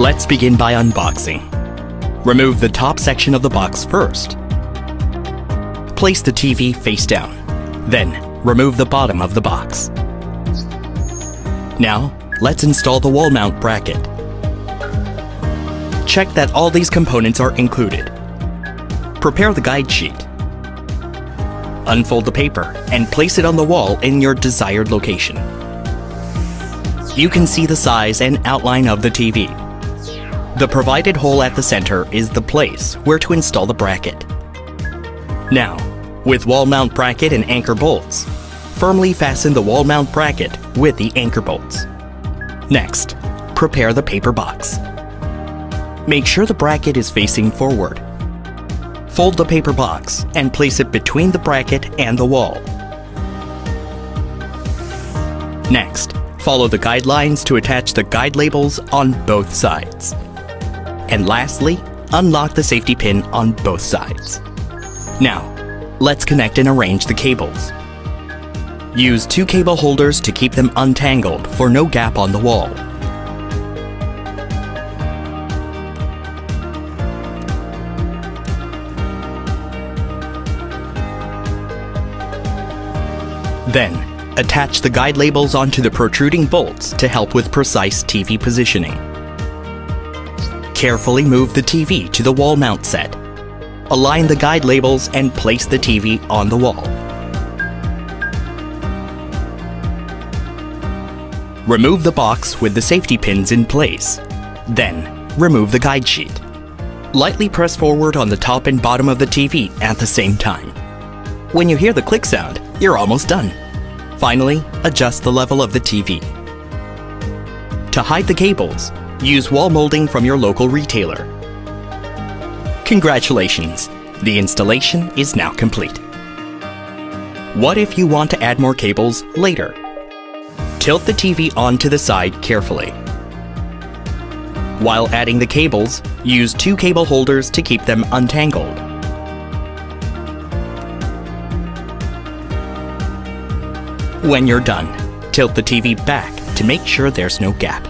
Let's begin by unboxing. Remove the top section of the box first. Place the TV face down. Then, remove the bottom of the box. Now, let's install the wall mount bracket. Check that all these components are included. Prepare the guide sheet. Unfold the paper and place it on the wall in your desired location. You can see the size and outline of the TV. The provided hole at the center is the place where to install the bracket. Now, with wall mount bracket and anchor bolts, firmly fasten the wall mount bracket with the anchor bolts. Next, prepare the paper box. Make sure the bracket is facing forward. Fold the paper box and place it between the bracket and the wall. Next, follow the guidelines to attach the guide labels on both sides. And lastly, unlock the safety pin on both sides. Now, let's connect and arrange the cables. Use 2 cable holders to keep them untangled for no gap on the wall. Then, attach the guide labels onto the protruding bolts to help with precise TV positioning. Carefully move the TV to the wall mount set. Align the guide labels and place the TV on the wall. Remove the box with the safety pins in place. Then, remove the guide sheet. Lightly press forward on the top and bottom of the TV at the same time. When you hear the click sound, you're almost done. Finally, adjust the level of the TV. To hide the cables, use wall molding from your local retailer. Congratulations! The installation is now complete. What if you want to add more cables later? Tilt the TV onto the side carefully. While adding the cables, use 2 cable holders to keep them untangled. When you're done, tilt the TV back to make sure there's no gap.